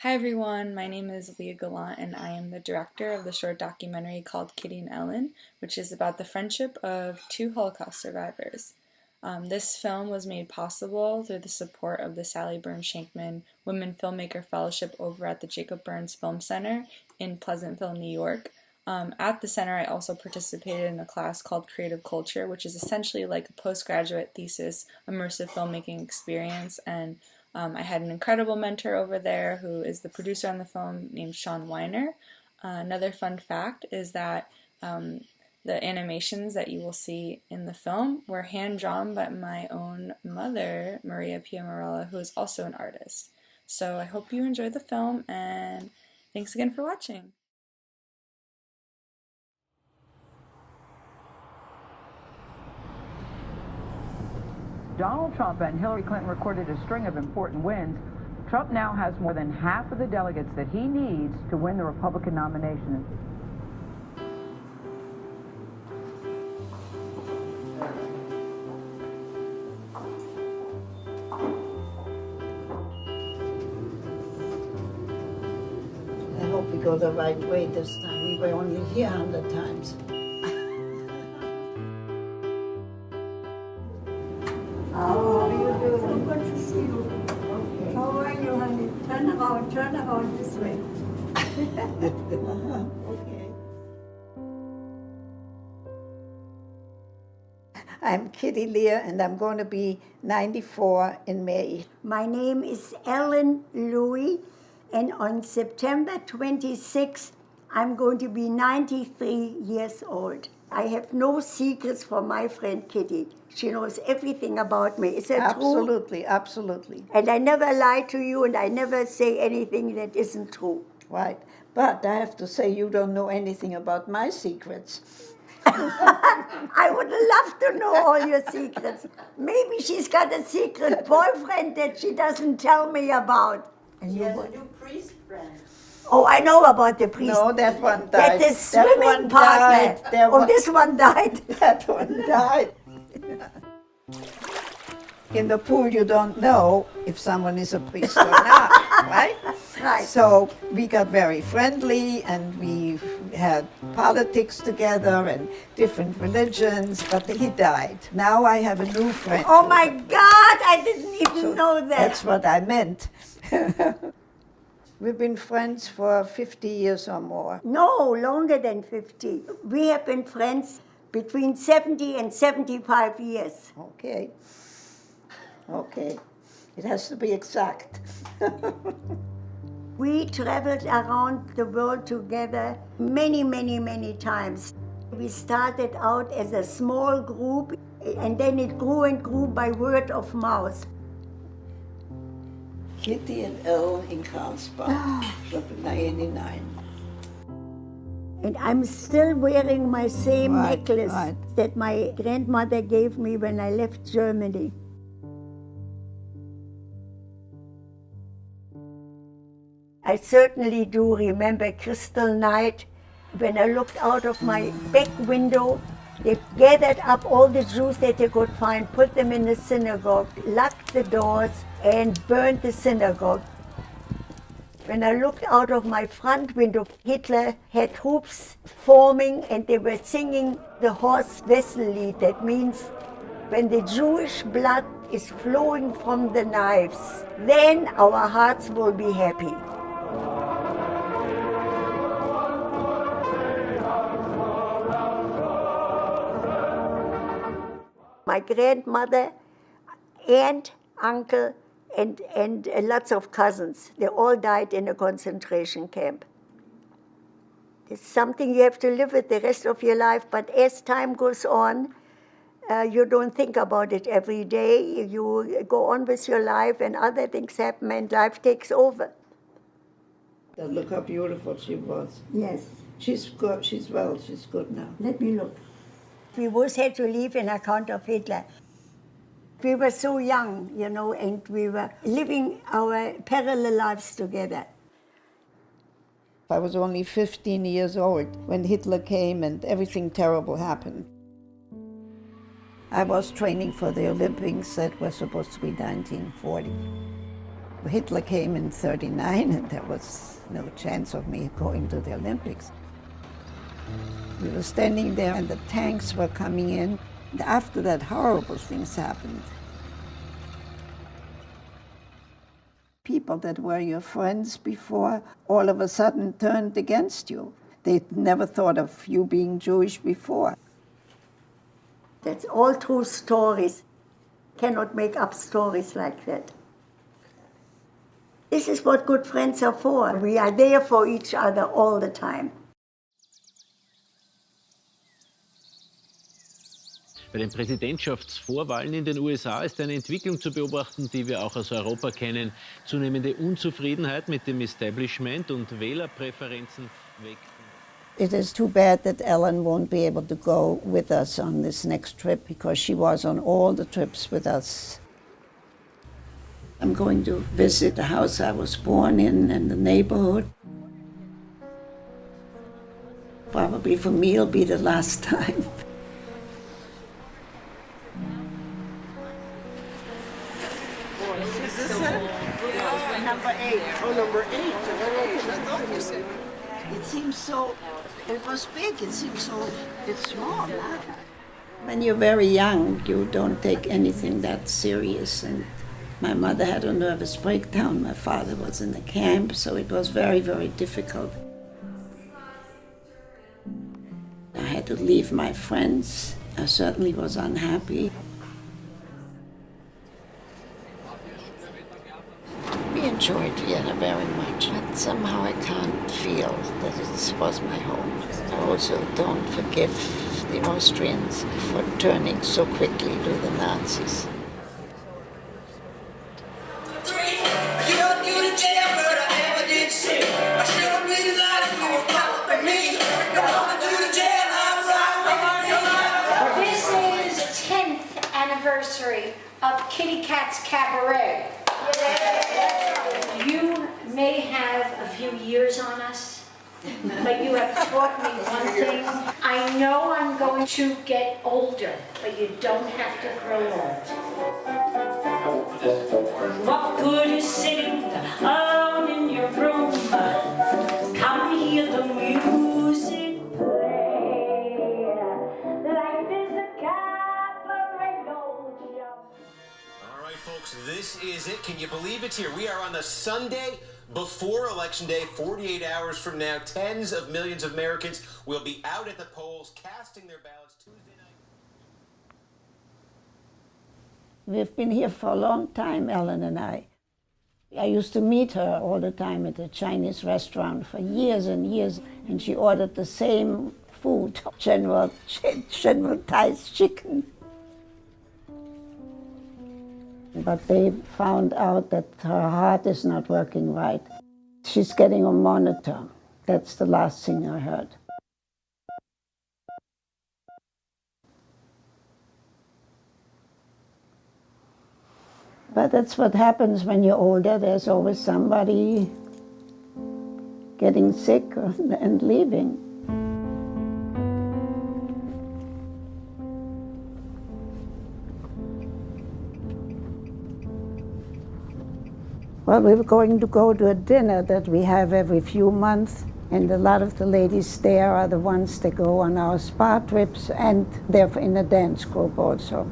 Hi everyone, my name is Leah Gallant and I am the director of the short documentary called Kitty and Ellen, which is about the friendship of two Holocaust survivors. This film was made possible through the support of the Sally Burns Shankman Women Filmmaker Fellowship over at the Jacob Burns Film Center in Pleasantville, New York. At the center, I also participated in a class called Creative Culture, which is essentially like a postgraduate thesis immersive filmmaking experience, and I had an incredible mentor over there who is the producer on the film named Sean Weiner. Another fun fact is that the animations that you will see in the film were hand-drawn by my own mother, Maria Piamarella, who is also an artist. So I hope you enjoy the film, and thanks again for watching. Donald Trump and Hillary Clinton recorded a string of important wins. Trump now has more than half of the delegates that he needs to win the Republican nomination. I hope we go the right way this time. We were only here 100 times. How are you doing? Good to see you. Okay. How are you, honey? Turn around this way. Okay. I'm Kitty Lear, and I'm going to be 94 in May. My name is Ellen Louie, and on September 26th, I'm going to be 93 years old. I have no secrets from my friend Kitty. She knows everything about me. Is that Absolutely, true? absolutely. And I never lie to you, and I never say anything that isn't true. Right. But I have to say, you don't know anything about my secrets. I would love to know all your secrets. Maybe she's got a secret boyfriend that she doesn't tell me about. And She has a new priest friend. Oh, I know about the priest. No, that one died. That is swimming partner. Oh, this one died. That one died. In the pool, you don't know if someone is a priest or not, right? Right. So we got very friendly, and we had politics together and different religions, but he died. Now I have a new friend. Oh my God, I didn't even know that. That's what I meant. We've been friends for 50 years or more. No, longer than 50. We have been friends between 70 and 75 years. Okay. Okay. It has to be exact. We traveled around the world together many, many, many times. We started out as a small group, and then it grew and grew by word of mouth. Kitty and Ellen in Carlsbad, 99. And I'm still wearing my same Right, necklace right. that my grandmother gave me when I left Germany. I certainly do remember Crystal Night. When I looked out of my back window, they gathered up all the Jews that they could find, put them in the synagogue, locked the doors, and burned the synagogue. When I looked out of my front window, Hitler had troops forming, and they were singing the Horst Wessel lied. That means when the Jewish blood is flowing from the knives, then our hearts will be happy. My grandmother, aunt, uncle, and lots of cousins, they all died in a concentration camp. It's something you have to live with the rest of your life, but as time goes on, you don't think about it every day. You go on with your life, and other things happen, and life takes over. Look how beautiful she was. Yes. She's good. She's good now. Let me look. We both had to leave on account of Hitler. We were so young, and we were living our parallel lives together. I was only 15 years old when Hitler came and everything terrible happened. I was training for the Olympics that were supposed to be 1940. Hitler came in '39 and there was no chance of me going to the Olympics. We were standing there and the tanks were coming in. After that, horrible things happened. People that were your friends before all of a sudden turned against you. They'd never thought of you being Jewish before. That's all true stories. Cannot make up stories like that. This is what good friends are for. We are there for each other all the time. Bei den Präsidentschaftsvorwahlen in den USA ist eine Entwicklung zu beobachten, die wir auch aus Europa kennen. Zunehmende Unzufriedenheit mit dem Establishment und Wählerpräferenzen wecken. It is too bad that Ellen won't be able to go with us on this next trip because she was on all the trips with us. I'm going to visit the house I was born in and the neighborhood. Probably for me it'll be the last time. Number 8. Oh, number 8. It seems so, it was big, it seems so, it's small now. When you're very young, you don't take anything that serious. And my mother had a nervous breakdown. My father was in the camp, so it was very, very difficult. I had to leave my friends. I certainly was unhappy. We enjoyed Vienna very much, but somehow I can't feel that it was my home. I also don't forgive the Austrians for turning so quickly to the Nazis. This is the 10th anniversary of Kitty Cat's Cabaret. You may have a few years on us, but you have taught me one thing. I know I'm going to get older, but you don't have to grow old. What good is sitting alone in your room? Come hear the music play. Life is a cabaret, don't you? All right, folks, this is it. Can you believe it's here? We are on the Sunday before Election Day, 48 hours from now. Tens of millions of Americans will be out at the polls casting their ballots Tuesday night. We've been here for a long time, Ellen and I. I used to meet her all the time at a Chinese restaurant for years and years, and she ordered the same food, General Tai's chicken. But they found out that her heart is not working right. She's getting a monitor. That's the last thing I heard. But that's what happens when you're older. There's always somebody getting sick and leaving. Well, we were going to go to a dinner that we have every few months, and a lot of the ladies there are the ones that go on our spa trips, and they're in a dance group also.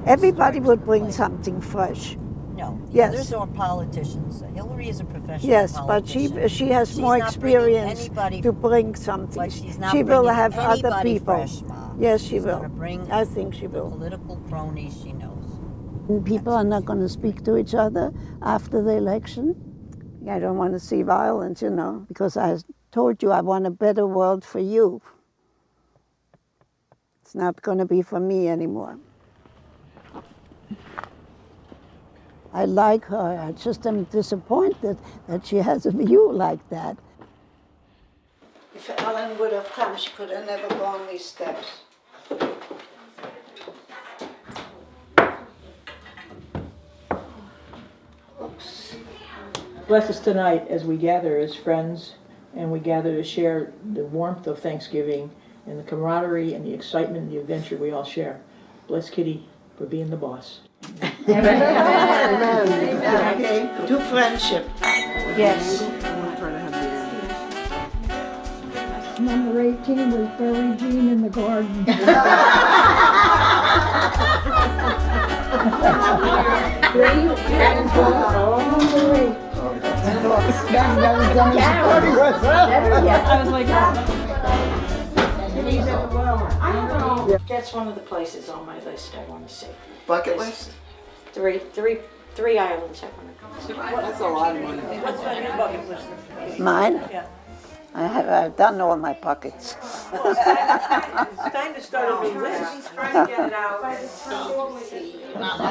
Everybody would bring something fresh. No, Yes. others are politicians. Hillary is a professional Yes, politician. but she has She's more not bringing experience anybody- to bring something. But she's not She will bringing have other anybody people. fresh, Ma. Yes, she She's will. gonna bring I think she the will. political cronies she knows. And people are not going to speak to each other after the election. I don't want to see violence, you know, because I told you I want a better world for you. It's not going to be for me anymore. I like her. I just am disappointed that she has a view like that. If Ellen would have come, she could have never gone these steps. Oops. Bless us tonight as we gather as friends and we gather to share the warmth of Thanksgiving and the camaraderie and the excitement and the adventure we all share. Bless Kitty for being the boss. Okay, to friendship. Yes. Number 18 was Billie Jean in the garden. I was like, That's one of the places on my list I want to see. Bucket list? Three islands I want to go. That's a lot of money. what's on your bucket list? Mine? Yeah. I've done all my pockets. It's time to start a new list.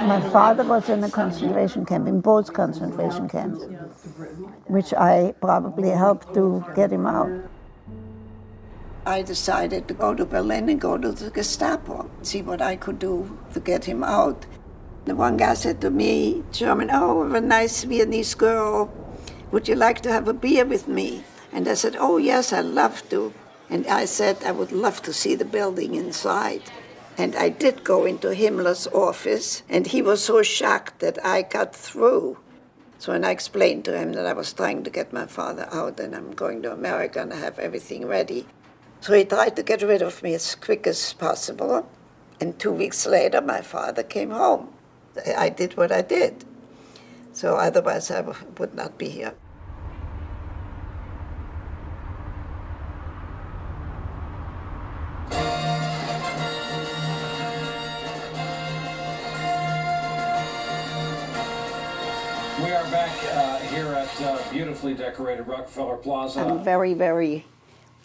My father was in a concentration camp, in both concentration camps, which I probably helped to get him out. I decided to go to Berlin and go to the Gestapo, see what I could do to get him out. The one guy said to me, German, "Oh, a nice Viennese girl, would you like to have a beer with me?" And I said, "Oh, yes, I'd love to." And I said I would love to see the building inside. And I did go into Himmler's office, and he was so shocked that I got through. So when I explained to him that I was trying to get my father out and I'm going to America and I have everything ready. So he tried to get rid of me as quick as possible. And 2 weeks later, my father came home. I did what I did. So otherwise I would not be here. We are back here at beautifully decorated Rockefeller Plaza. I'm very, very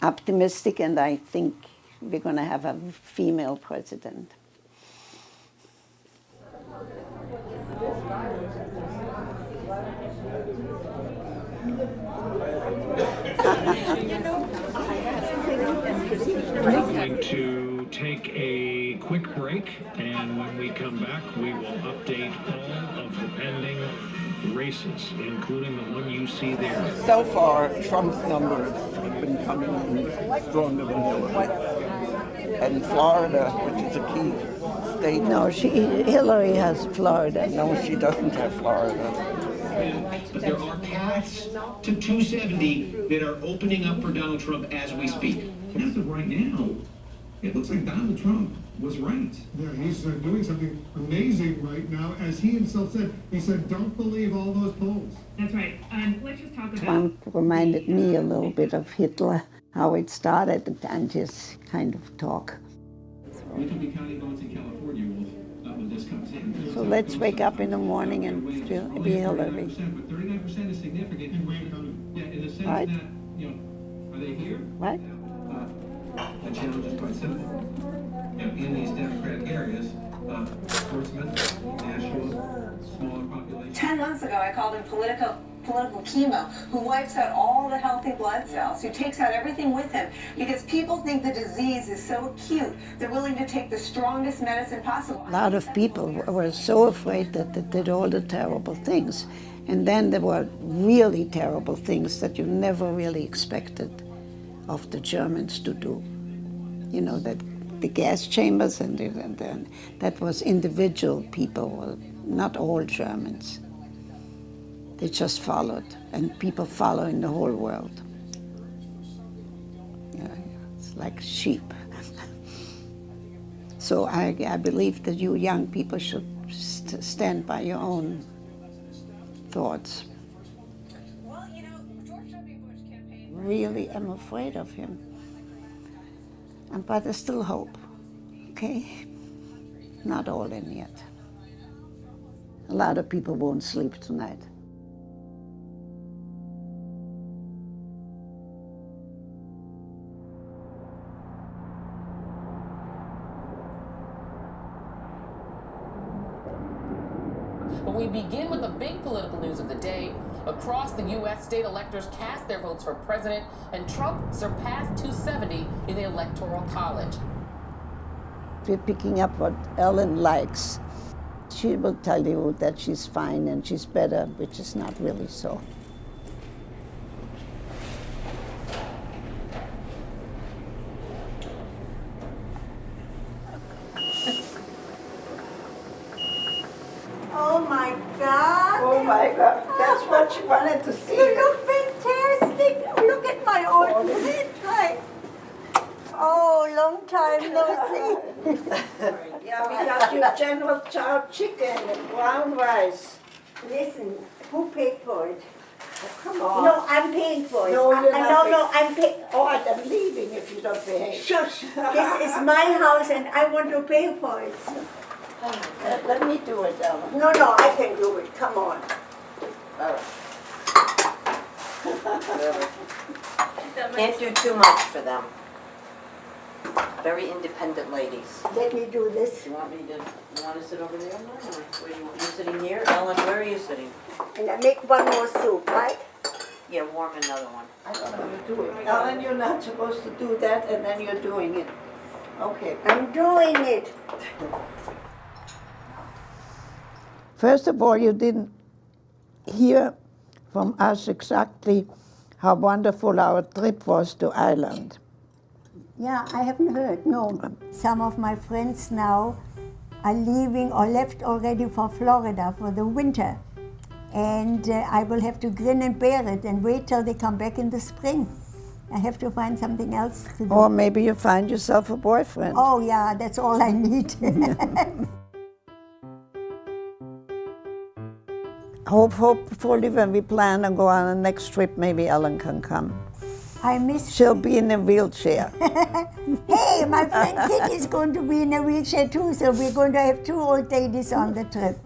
optimistic, and I think we're going to have a female president. We're going to take a quick break, and when we come back, we will update all of the pending races, including the one you see there. So far, Trump's numbers have been coming in stronger than Hillary. And Florida, which is a key state. No, Hillary has Florida. No, she doesn't have Florida. But there are paths to 270 that are opening up for Donald Trump as we speak. And as of right now, it looks like Donald Trump was right. Yeah, he's doing something amazing right now. As he himself said, he said, don't believe all those polls. That's right. Let's just talk about... Trump reminded me a little bit of Hitler, how it started and just kind of talk. We could be counting votes in California when this comes in. So let's wake up in the morning and be Hillary. But 39% is significant. Yeah, in the sense Right. that, are they here? Right? The challenge is quite simple. In these Democratic areas, Portsmouth, Nashua, smaller population. 10 months ago, I called him political chemo, who wipes out all the healthy blood cells, who takes out everything with him, because people think the disease is so acute, they're willing to take the strongest medicine possible. A lot of people were so afraid that they did all the terrible things. And then there were really terrible things that you never really expected of the Germans to do. You know, that the gas chambers, and that was individual people, not all Germans. They just followed, and people follow in the whole world. Yeah, it's like sheep. So I believe that you young people should stand by your own thoughts. Well, George W. Bush campaigned... Really am afraid of him. But there's still hope, okay? Not all in yet. A lot of people won't sleep tonight. But we begin with the big political news of the day. Across the U.S., state electors cast their votes for president, and Trump surpassed 270 in the Electoral College. We're picking up what Ellen likes. She will tell you that she's fine and she's better, which is not really so. Oh my God. Oh my God, that's what she wanted to see. You look fantastic. Look at my old friend. Right. Oh, long time no see. Yeah, we got your General Chow chicken and brown rice. Listen, who paid for it? Oh, come on. No, I'm paying for it. No, you're not No, I'm paying. Oh, I'm leaving if you don't behave. Shush. This is my house and I want to pay for it. Let me do it, Ellen. No, I can do it. Come on. All right. Can't do too much for them. Very independent ladies. Let me do this. You want to sit over there, Ellen? Or where you sitting here? Ellen, where are you sitting? And I make one more soup, right? Yeah, warm another one. I don't know how to do it. Ellen, you're not supposed to do that, and then you're doing it. Okay. I'm doing it. First of all, you didn't hear from us exactly how wonderful our trip was to Ireland. Yeah, I haven't heard, no. Some of my friends now are leaving or left already for Florida for the winter. And I will have to grin and bear it and wait till they come back in the spring. I have to find something else to do. Or maybe you find yourself a boyfriend. Oh yeah, that's all I need. Hopefully when we plan and go on the next trip, maybe Ellen can come. I miss. She'll be in a wheelchair. Hey, my friend Kitty's going to be in a wheelchair too, so we're going to have 2 old ladies on the trip.